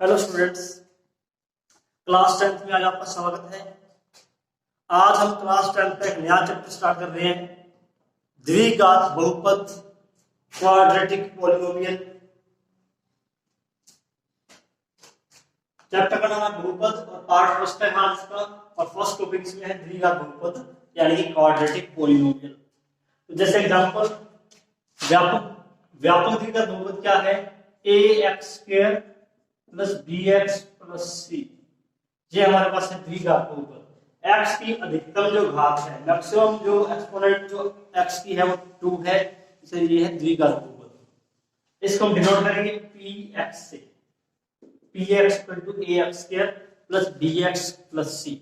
Hello students, class 10th में आज आपका स्वागत है। आज हम क्लास 10th का एक नया चैप्टर स्टार्ट कर रहे हैं, द्विघात बहुपद, क्वाड्रेटिक पॉलिनोमियल। चैप्टर का नाम है बहुपद और पार्ट फर्स्ट है आज का, और फर्स्ट टॉपिक इसमें है द्विघात बहुपद यानी कि क्वाड्रेटिक पॉलिनोमियल। तो जैसे एग्जांपल, व्यापक व्यापक द्विघात बहुपद क्या है? ax² plus bx plus c। ये हमारे पास है द्विघात बहुपद। x की अधिकतम जो घात है, मैक्सिमम जो एक्सपोनेंट जो x की है वो 2 है, इसलिए ये है द्विघात बहुपद। इसको हम डिनोट करेंगे px से, px ax² plus bx plus c।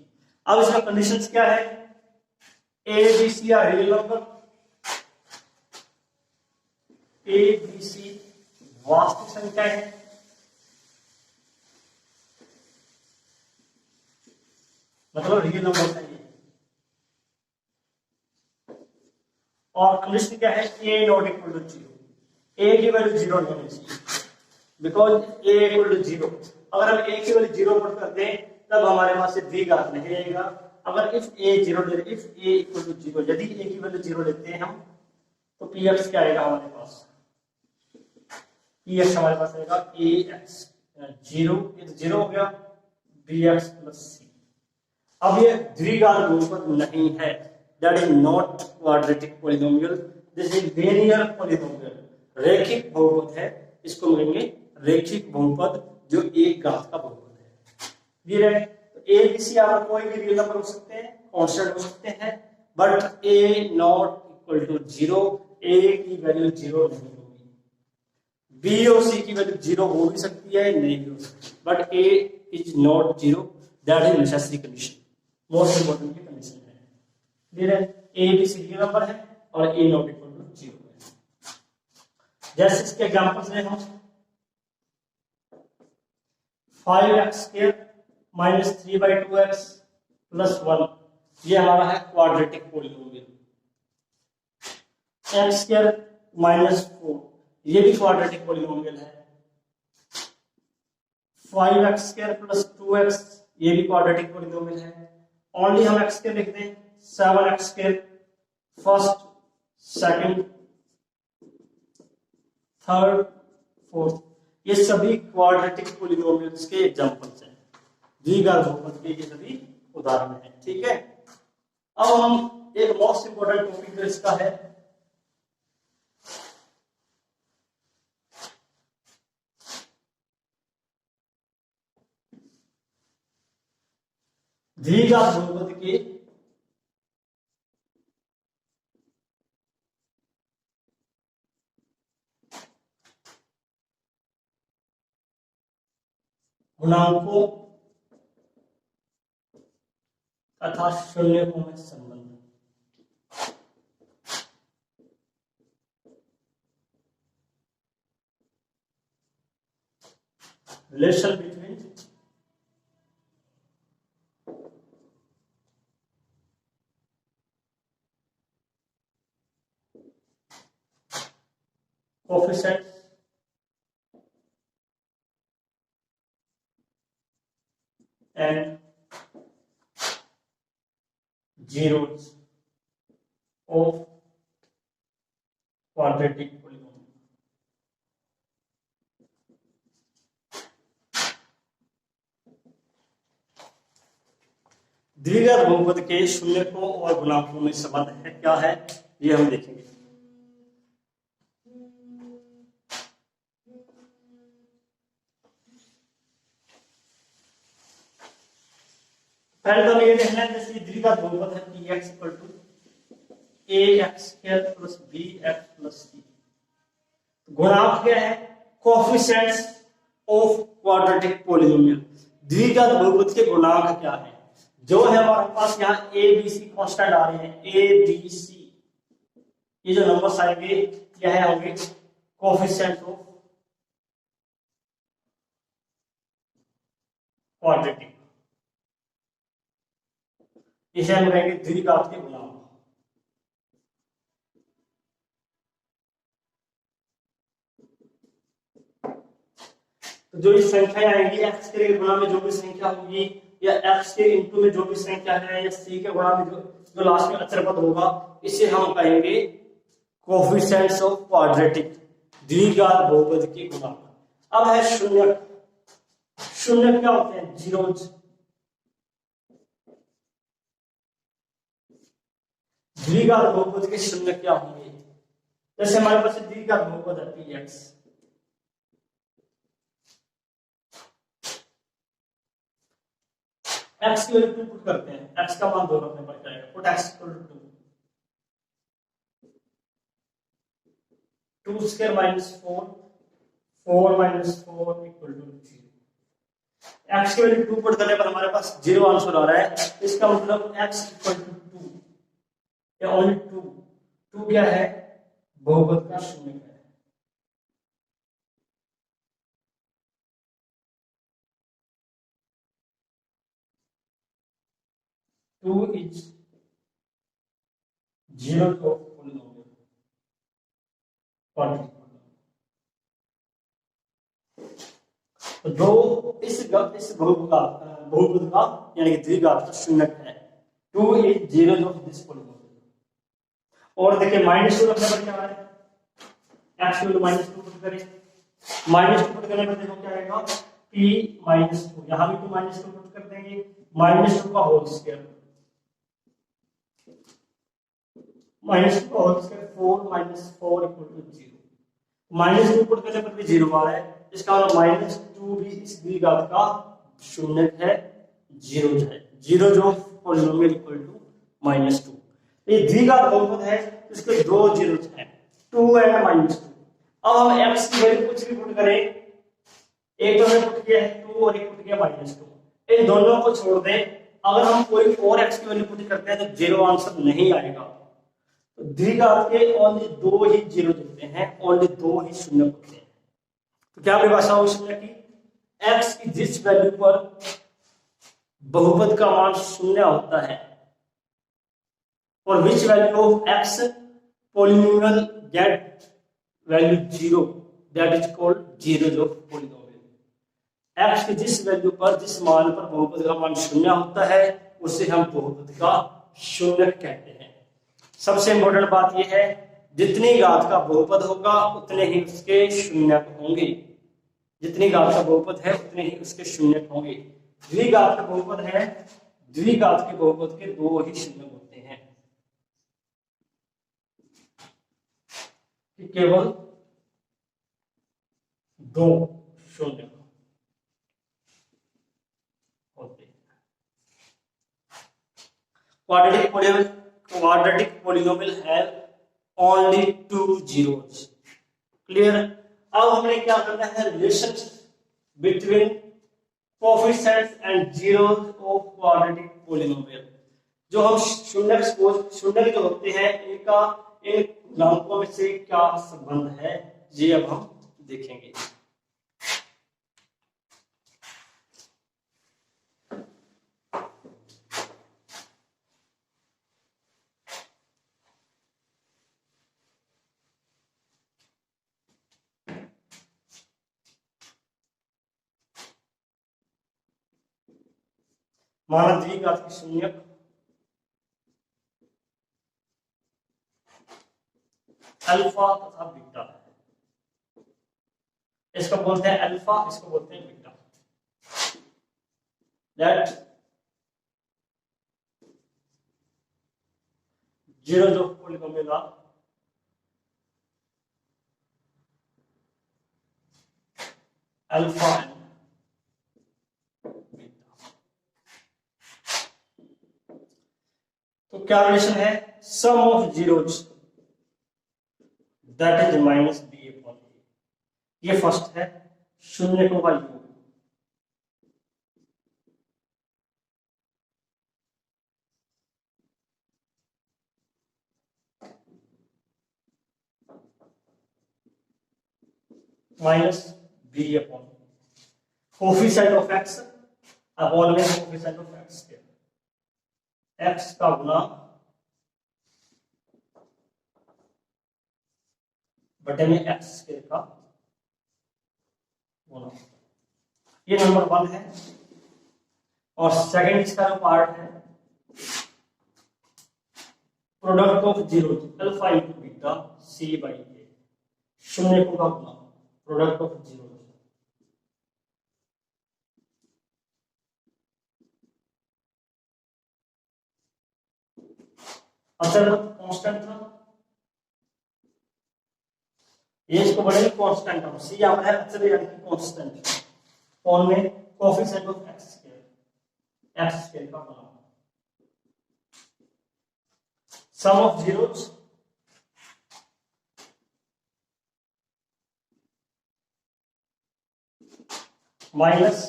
अब इसका कंडीशंस क्या है? a b c are real number, a b c वास्तविक संख्या है, मतलब रियल नंबर चाहिए। और कंडीशन क्या है? a not equal to 0, a की वैल्यू 0 नहीं होनी चाहिए, बिकॉज a इक्वल टू 0। अगर हम a की वैल्यू 0 पुट करते हैं तब हमारे पास से द्विघात नहीं आएगा। अगर इफ a 0 ले, इफ a इक्वल टू 0, यदि a की वैल्यू 0 लेते हैं हम, तो px क्या आएगा हमारे पास? px हमारे पास आएगा ax 0, ये तो 0 हो गया, bx प्लस c। अब ये द्विघात बहुपद नहीं है, that is not quadratic polynomial, this is linear polynomial. रैखिक बहुपद है, इसको मिलेंगे रैखिक बहुपद जो एक घात का बहुपद है। क्लियर है? तो ए बी सी आप कोई भी रियल नंबर हो सकते हैं, कांस्टेंट हो सकते हैं, but A not equal to 0, A की वैल्यू 0 नहीं होगी। बी और सी की वैल्यू 0 हो भी सकती है, नहीं भी हो सकती, but A is not 0, that is necessary condition, most important की कंडीशन है। क्लियर है? A B C real number है और ए नॉट इक्वल टू 0 है। जैसे इसके एग्जांपल्स हैं हम 5x² माइनस 3/2x प्लस 1, ये हमारा है क्वाड्रेटिक पॉलिनोमियल। x² माइनस 4, ये भी क्वाड्रेटिक पॉलिनोमियल है। 5x² प्लस 2x, ये भी क्वाड्रेटिक पॉलिनोमियल है। ओनली हम x के लिखते हैं, 7x² first, second, third, fourth, ये सभी क्वाड्रेटिक पॉलिनोमियल्स के एग्जांपल्स हैं, द्विघात बहुपद के ये सभी उदाहरण हैं। ठीक है, अब हम एक मोस्ट इंपोर्टेंट टॉपिक जो इसका है, द्विघात बहुपद के गुणांकों तथा शून्यकों में संबंध। Relation between coefficients and zeros of quadratic polynomial। द्विघात बहुपद के शून्यकों और गुणांकों में संबंध है, क्या है ये हम देखेंगे। पहले तो हम ये देखना है, जैसे द्विघात बहुपद है px equal to ax² plus bx plus c। गुणांक क्या है? Coefficients of quadratic polynomial. द्विघात बहुपद के गुणांक क्या है? जो है हमारे पास यहाँ a b c कांस्टेंट आ रहे हैं, a b c, ये जो नंबर्स आएंगे क्या है, होंगे कोएफिशिएंट ऑफ क्वाड्रेटिक, इसे हम कहेंगे द्विघात के गुणांक। तो जो ये संख्या आएंगी x के गुणा में जो भी संख्या होगी या x के इंटू में जो भी संख्या है या c के गुणा में जो जो लास्ट में अचर पद होगा इसे हम कहेंगे कोफिशिएंट्स ऑफ क्वाड्रेटिक द्विघात बहुपद के गुणा। अब है शून्य। शून्य क्या होते हैं? जीरोज। द्विघात बहुपद के शून्य क्या होंगे? जैसे हमारे पास द्विघात बहुपद है px, x की वैल्यू 2 पुट करते हैं, x का मान 2 रखने पड़ जाएगा, put x equal to 2 square minus 4 4 minus 4 equal to 0। x की वैल्यू 2 पुट करने पर हमारे पास 0 आंसर आ रहा है। इसका मतलब x इक्वल टू 2 या ओनली 2। 2 क्या है? बहुपद का शून्य है। Two is zero of polynomial quadratic. तो जो इस बहुपद का यानी कि द्विघात का शून्य है, 2 is zero of this polynomial. और देखिए माइनस 2 रखने पर क्या आ रहा है? x को माइनस 2 पुट करें, माइनस 2 पुट करने पर देखो क्या आएगा? p माइनस 2, यहां भी 2 माइनस 2 पुट कर देंगे, माइनस 2 का होल स्क्वायर, माइनस 2 का whole square 4 minus 4 equal to 0। Minus 2 put करने पर भी 0 आ रहा है, इसका मतलब माइनस 2 भी इस द्विघात का शून्य है, जीरो है। जीरो जो पॉलिनोमियल इक्वल टू माइनस 2। ये द्विघात बहुपद है, इसके दो जीरो हैं, 2 एंड माइनस 2। अब हम x की वैल्यू कुछ भी पुट करें, एक तो हमने पुट किया है 2 और एक पुट किया माइनस 2, इन दोनों को छोड़ दें। अगर हम कोई और x की वैल्यू पुट करते हैं तो जीरो आंसर नहीं आएगा। तो द्विघात के ओनली 2 ही जीरो जुड़ते हैं, ओनली 2 ही शून्य होते हैं। तो क्या परिभाषा होगी शून्य की? x की जिस वैल्यू पर बहुपद का मान शून्य होता है और which value of x polynomial get value 0, that is called zeros of polynomial। x की जिस वैल्यू पर जिस मान पर बहुपद का मान शून्य होता है उसे हम बहुपद का शून्य कहते हैं। सबसे इंपॉर्टेंट बात यह है, जितनी घात का बहुपद होगा उतने ही उसके शून्य होंगे। जितनी घात का बहुपद है उतने ही उसके शून्य होंगे। द्विघात का बहुपद है, द्विघात के बहुपद के 2 ही शून्य होते हैं, केवल 2 शून्य होते हैं। Quadratic polynomial have only 2 zeros। Clear? अब हमने क्या करना है? Relation between coefficients and zeros of quadratic polynomial. जो हम शून्य के जो होते हैं इनका इन गुणांकों में से क्या संबंध है, ये अब हम देखेंगे। माना द्विघात की शून्यक अल्फा तथा बीटा है। इसको बोलते हैं अल्फा, इसको बोलते हैं beta. That zeros of polynomial are alpha and beta. तो क्या रिलेशन है? Sum of zeros that is minus B upon A. ये फर्स्ट है, शून्यकों का योग। Minus B upon coefficient of X upon में कोफिशिएंट ऑफ एक्स के एक्स का गुना बटे में एक्स स्क्वायर का गुना। ये नंबर 1 है, और सेकंड इसका जो पार्ट है product of zero alpha into beta C by A, शून्य को का गुना प्रोडक्ट ऑफ जीरो। असल कांस्टेंट था, ये इसको बढ़ेगा कांस्टेंट हम सी यहाँ पर है अचर यानी कि कांस्टेंट, कौन में कोएफिशिएंट ऑफ एक्स स्क्वायर का गुना sum of zeros minus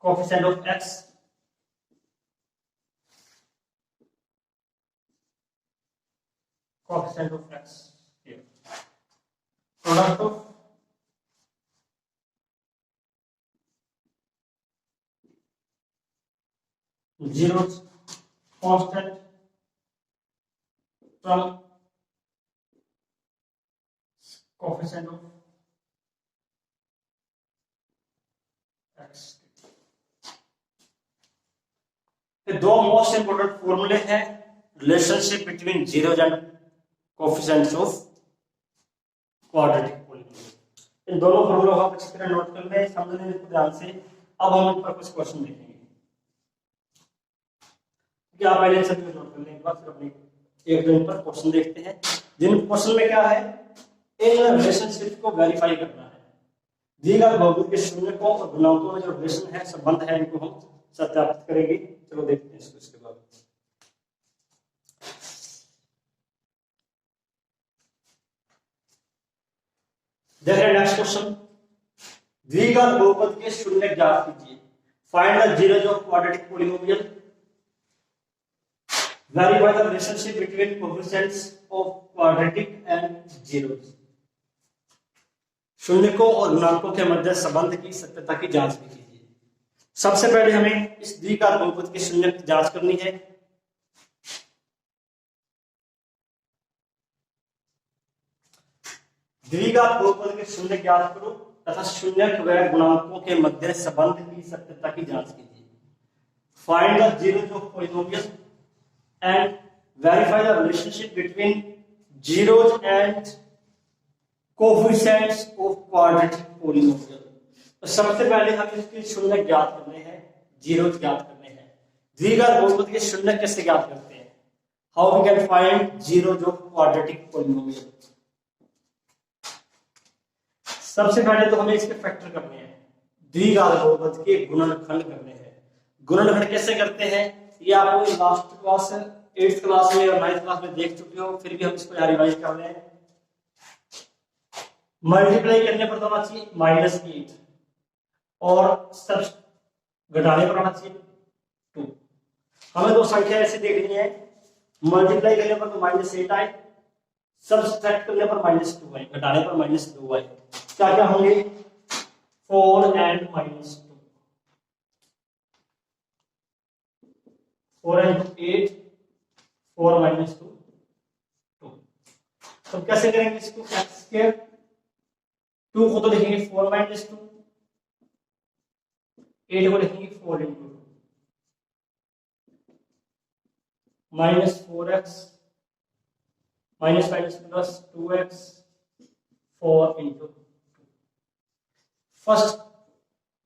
coefficient of X coefficient of x here, product of zeros constant from coefficient of x। ये दो मोस्ट इंपोर्टेंट फॉर्मूले हैं relationship between zeros and coefficients of quadratic polynomial. इन दोनों फॉर्मूलों को आप अच्छी तरह नोट कर लें, समझ लें इसको ध्यान से। अब हम इन पर कुछ क्वेश्चन देखेंगे, क्योंकि आप पहले सभी नोट कर लें एक बार, फिर अपने एक दो इन पर क्वेश्चन देखते हैं। जिन क्वेश्चन में क्या है, इन रिलेशनशिप को वेरीफाई करना है, दी गई बहुपद के शून्य को और गुणांकों में जो रिलेशन है, संबंध है, इनको हम सत्यापित करेंगे। चलो देखते हैं इसको। इसके बाद देख रहे हैं नेक्स्ट क्वेश्चन, द्विघात बहुपद के शून्य ज्ञात कीजिए, find the zeros of quadratic polynomial, verify the relationship between coefficients of quadratic and zeros. शून्यकों और गुणांकों के मध्य संबंध की सत्यता की जांच भी कीजिए। सबसे पहले हमें इस द्विघात बहुपद के शून्य की जांच करनी है। द्विघात बहुपद के शून्य ज्ञात करो तथा शून्यक व गुणांकों के मध्य संबंध की सत्यता की जांच कीजिए। Find the zeros of polynomial and verify the relationship between zeros and coefficients of quadratic polynomial. तो सबसे पहले हमें इसके शून्य ज्ञात करने हैं, जीरोज ज्ञात करने हैं। द्विघात बहुपद के शून्य कैसे ज्ञात करते हैं? How we can find zeros of quadratic polynomial? सबसे पहले तो हमें इसके फैक्टर करने हैं, द्विघात बहुपद के गुणनखंड करने हैं। गुणनखंड कैसे करते हैं ये आपको लास्ट क्लास 8th क्लास में और 9th क्लास में देख चुके हो, फिर भी हम इसको रिवाइज कर रहे हैं। मल्टीप्लाई करने पर तो होना चाहिए -8 और सब घटाने पर होना चाहिए 2। हमें दो संख्या ऐसे देखनी है, मल्टीप्लाई करने पर तो -8 आए, सब्सट्रैक्ट करने पर -2 आए, घटाने पर -2 आए। क्या क्या होंगे? 4 and -2, 4 and 8, 4 - 2, 2। तो कैसे करेंगे इसको? x स्क्वायर 2 को तो लिखेंगे 4 - 2, 8 को लिखेंगे 4 × 2 -4x plus 2x 4 × 2। First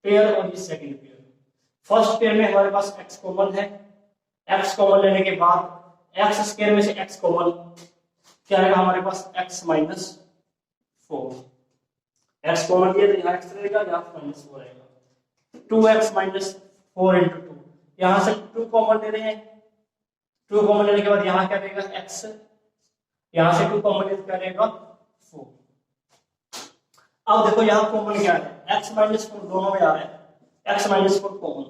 pair और ये सेकंड पेयर। फर्स्ट पेयर में हमारे पास x कॉमन है, x कॉमन लेने के बाद x स्क्वायर में से x कॉमन क्या आएगा हमारे पास? x - 4। x कॉमन लिया तो यहाँ x रहेगा, यहाँ -4 आएगा। 2x - 4 × 2, यहाँ से 2 कॉमन ले रहे हैं, 2 कॉमन लेने के बाद यहाँ क्या रहेगा? x, यहाँ से 2 कॉमन ले तो क्या रहेगा? 4। अब देखो यहाँ कॉमन क्या है? x - 4 दोनों में आ रहा है, x - 4 कॉमन,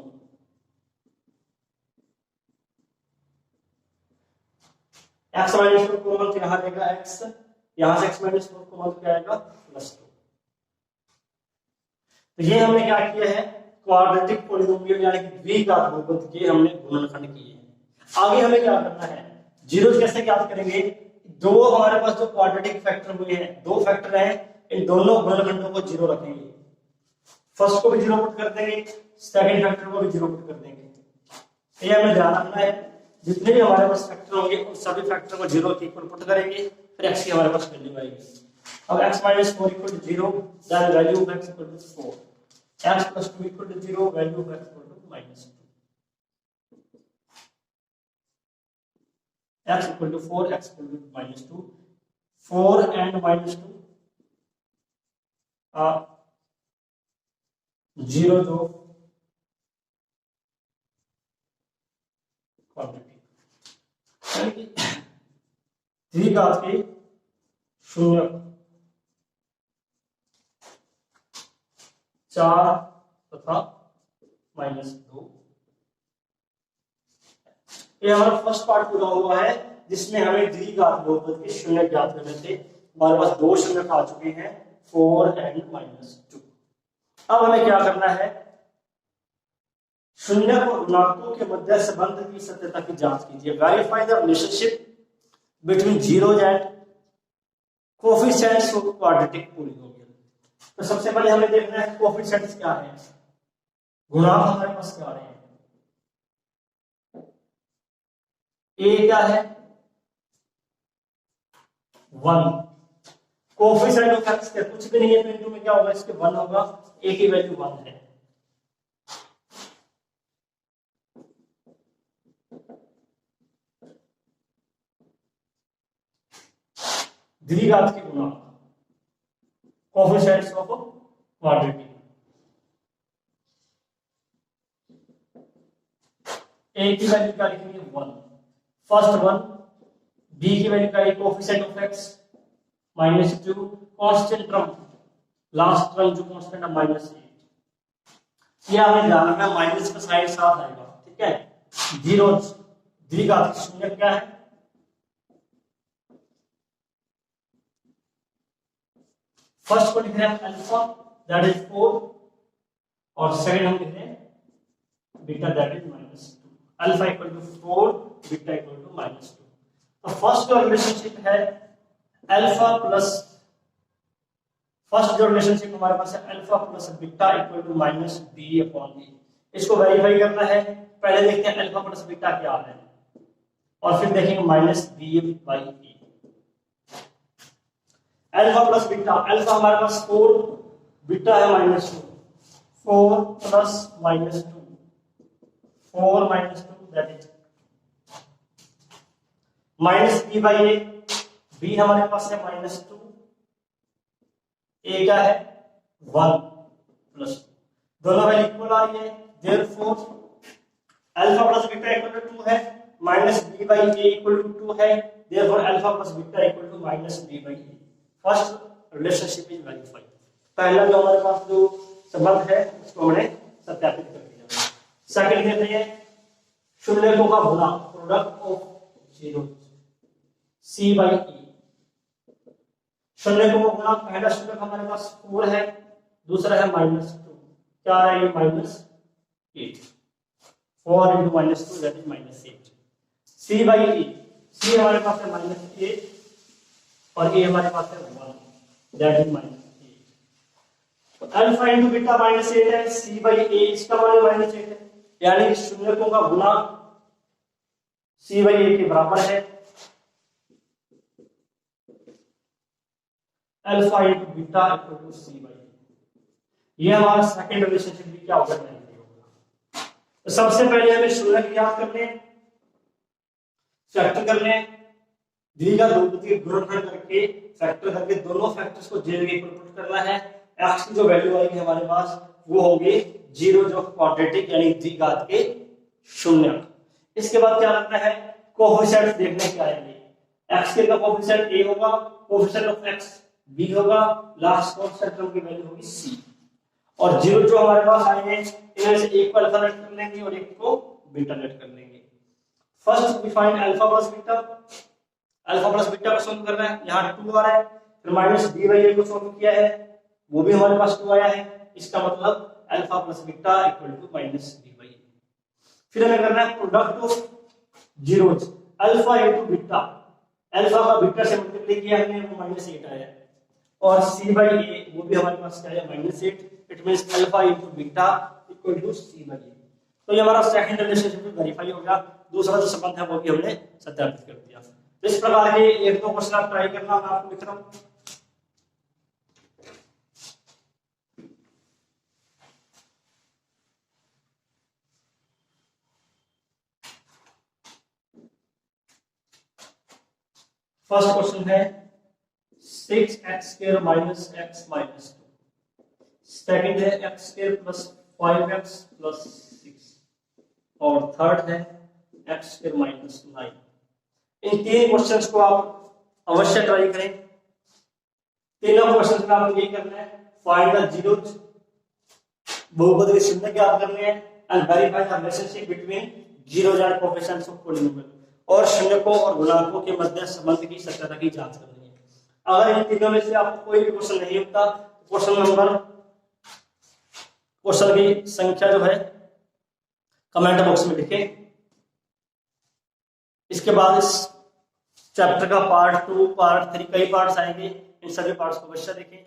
x - 4 कॉमन तो यहाँ रहेगा x, यहाँ से x - 4 कॉमन तो क्या आएगा? +2। तो ये हमने क्या किया है? क्वाड्रेटिक पॉलिनोमियल यानी कि द्विघात बहुपद के हमने गुणनखंड किए हैं। आगे हमें क्या करना है? जीरोज कैसे ज्ञात करेंगे? दो हमारे पास जो क्वाड्रेटिक फैक्टर हुए हैं, 2 फैक्टर हैं, इन दोनों गुणनखंडों को जीरो रखेंगे, फर्स्ट को भी जीरो पुट कर देंगे, सेकंड फैक्टर को भी जीरो पुट कर देंगे। ये हमें ध्यान रखना है, जितने भी हमारे पास फैक्टर होंगे उन सभी फैक्टर को जीरो के इक्वल पुट करेंगे, फिर x की हमारे पास वैल्यू आएगी। अब x - 4 = 0, then value of x = 4, x + 2 = 0, value of x = -2, x = 4, x = -2, 4 and -2 0 जो क्वांटिटी द्विघात के शून्य 4 तथा -2। ये हमारा फर्स्ट पार्ट पूरा हुआ है, जिसमें हमें द्विघात बहुपद के शून्य ज्ञात करने थे। हमारे पास दो शून्य आ चुके हैं, 4 and -2। अब हमें क्या करना है, शून्य और गुणांकों के मध्य संबंध की सत्यता की जांच कीजिए। Verify the relationship between zeros and coefficients of quadratic polynomial. तो सबसे पहले हमें देखना है कोएफिशिएंट्स क्या है, गुणांक हमारे पास क्या आ रहे हैं। ए क्या है, 1, कोएफिशिएंट ऑफ x के कुछ भी नहीं है तो इनटू में क्या होगा, इसके 1 होगा, a की वैल्यू 1 है। द्विघात के गुणांक, कोएफिशिएंट्स ऑफ क्वाड्रेटिक। a की वैल्यू क्या लिखेंगे, 1, फर्स्ट 1, b की वैल्यू क्या है, coefficient of x -2, constant term, last term जो कांस्टेंट है -8। ये हमें ध्यान रखना, माइनस का साइन साथ आएगा, ठीक है। जीरो द्विघात के शून्य क्या है, फर्स्ट को लिख रहे हैं अल्फा, दैट इज 4, और सेकंड हम लिख रहे हैं beta, that is -2। Alpha = 4, beta = -2। तो फर्स्ट जो रिलेशनशिप है अल्फा प्लस, फर्स्ट जो रिलेशनशिप हमारे पास है अल्फा प्लस बीटा = -b/a। इसको वेरीफाई करना है। पहले देखते हैं अल्फा प्लस बीटा क्या है, और फिर देखेंगे -b/a। Alpha plus beta, alpha हमारे पास 4, बीटा है -2, 4 plus -2, 4 -2 that is -b/a। b हमारे पास है -2, a क्या है 1 प्लस 2, दोनों वैल्यू इक्वल आ रही है, देयरफॉर अल्फा प्लस बीटा = 2 है, -b/a = 2 है, therefore alpha plus beta = -b/a। First relationship is verified. पहला जो हमारे पास जो संबंध है उसको हमने सत्यापित कर दिया। सेकंड कहते हैं शून्यकों का गुणा, प्रोडक्ट ऑफ जीरो, c/e। शून्यकों का गुणा, पहला शून्य हमारे पास 4 है, दूसरा है -2, क्या है ये -8, 4 × -2 दैट इज -8। c/e, c हमारे पास है -8 और a हमारे पास है 1, दैट इज -8। तो अल्फा × बीटा -8 है, c/a इसका मान -8 है, यानी कि शून्यकों का गुणा c/a के बराबर है। Alpha × beta = c/a। ये हमारा सेकंड रिलेशनशिप भी क्या होगा, नहीं होगा। तो सबसे पहले हमें शून्य ज्ञात करने, फैक्टर करने, द्विघात बहुपद के गुणनखंड करके फैक्टर करके दोनों फैक्टर्स को जीरो के इक्वल पुट करना है। x की जो वैल्यू आएगी हमारे पास वो होगी 0 जो क्वाड्रेटिक यानी द्विघात के शून्य। इसके बाद क्या लगता है, कोएफिशिएंट्स देखने के आएंगे। x के का कोएफिशिएंट a होगा, कोएफिशिएंट ऑफ x b होगा, लास्ट कांस्टेंट टर्म की वैल्यू होगी c, और 0 जो हमारे पास आएंगे इनमें से एक को अल्फा लेट कर लेंगे और एक को बीटा लेट कर लेंगे। First we find alpha plus beta, alpha plus beta को सोल्व करना है, यहाँ 2 आ रहा है, फिर -b/a को सोल्व किया है, वो भी हमारे पास 2 आया है, इसका मतलब अल्फा प्लस बीटा = -b/a। फिर हमें करना है product of zeros, alpha × beta, alpha का बीटा से मल्टीप्लाई किया हमने, वो -8 आया है, और सी बाई ए वो भी हमारे पास क्या है -8, it means alpha into beta equal to C by A. तो ये हमारा सेकंड रिलेशनशिप भी वेरीफाई हो गया, दूसरा जो संबंध है वो भी हमने सत्यापित कर दिया। तो इस प्रकार के एक दो क्वेश्चन आप ट्राई करना, मैं आपको लिख रहा हूं। फर्स्ट क्वेश्चन है 6x² minus x minus 2। Second है x² प्लस 5x प्लस 6 और थर्ड है x² माइनस 9। इन तीन क्वेश्चंस को आप अवश्य ट्राई करें। तीनों क्वेश्चंस में आपको यही करना है, फाइंड द जीरोथ, बहुपद के शून्य ज्ञात करने हैं, and verify the relationship between zeros and coefficients of polynomial, और शून्यकों और गुणांकों के मध्य संबंध की सत्यता की जांच करनी है। अगर इन तीनों में से आपको कोई भी क्वेश्चन नहीं होता, क्वेश्चन की संख्या जो है कमेंट बॉक्स में लिखें। इसके बाद इस चैप्टर का पार्ट 2, पार्ट 3 कई पार्ट्स आएंगे, इन सभी पार्ट्स को अवश्य देखें।